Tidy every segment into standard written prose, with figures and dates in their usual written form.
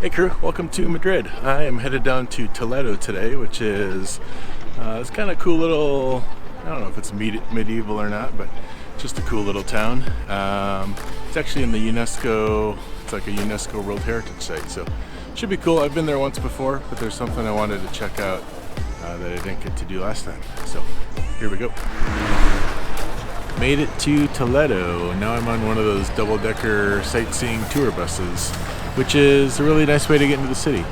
Hey crew, welcome to Madrid. I am headed down to Toledo today, which is it's kind of cool little, I don't know if it's medieval or not, but just a cool little town. It's actually in the UNESCO, it's like a UNESCO World Heritage Site, so it should be cool. I've been there once before, but there's something I wanted to check out that I didn't get to do last time. So here we go. Made it to Toledo. Now I'm on one of those double-decker sightseeing tour buses, which is a really nice way to get into the city.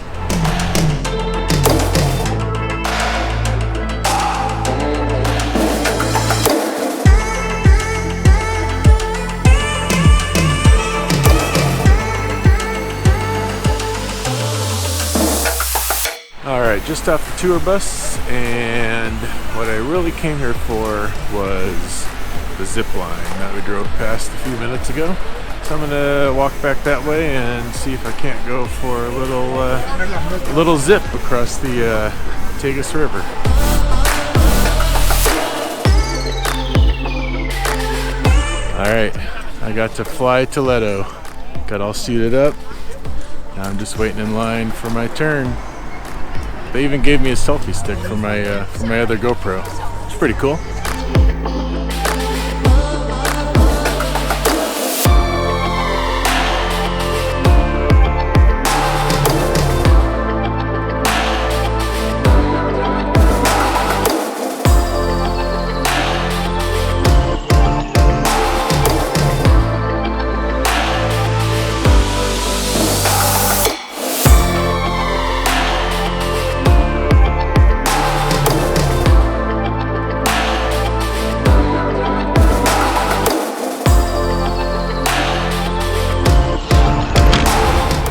Alright, just off the tour bus, and what I really came here for was the zip line that we drove past a few minutes ago. So I'm gonna walk back that way and see if I can't go for a little zip across the Tagus River. Alright, I got to fly Toledo. Got all suited up. Now I'm just waiting in line for my turn. They even gave me a selfie stick for my other GoPro. It's pretty cool.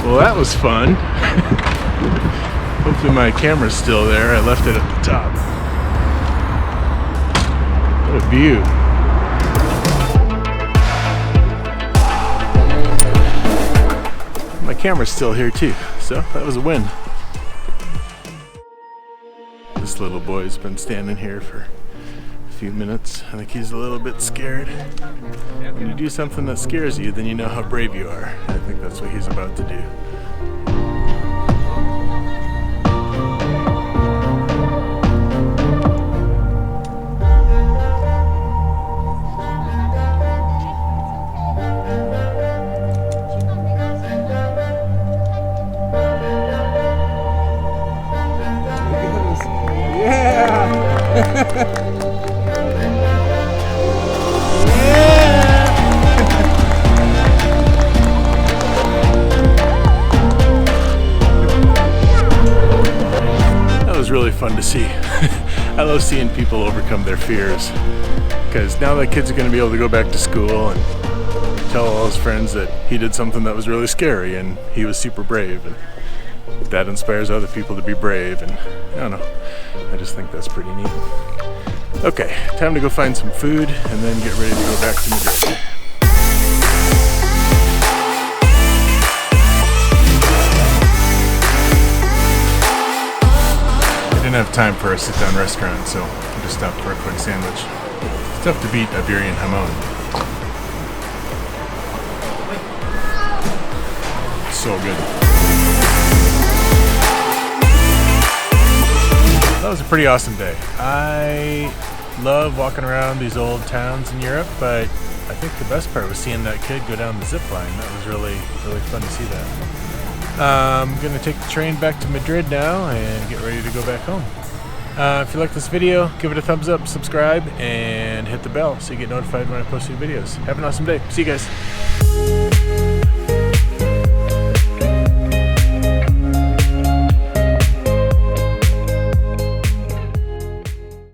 Well, that was fun. Hopefully my camera's still there. I left it at the top. What a view. My camera's still here too, so that was a win. This little boy's been standing here for a few minutes. I think he's a little bit scared. When you do something that scares you, then you know how brave you are. I think that's what he's about to do. That was really fun to see. I love seeing people overcome their fears, because now that kids are going to be able to go back to school and tell all his friends that he did something that was really scary and he was super brave, and that inspires other people to be brave, and I don't know, I just think that's pretty neat. Okay, time to go find some food and then get ready to go back to Madrid. I didn't have time for a sit-down restaurant, so I just stopped for a quick sandwich. It's tough to beat Iberian jamon. It's so good. That was a pretty awesome day. I love walking around these old towns in Europe, but I think the best part was seeing that kid go down the zip line. That was really fun to see that. I'm gonna take the train back to Madrid now and get ready to go back home. If you like this video, give it a thumbs up, subscribe, and hit the bell so you get notified when I post new videos. Have an awesome day. See you guys.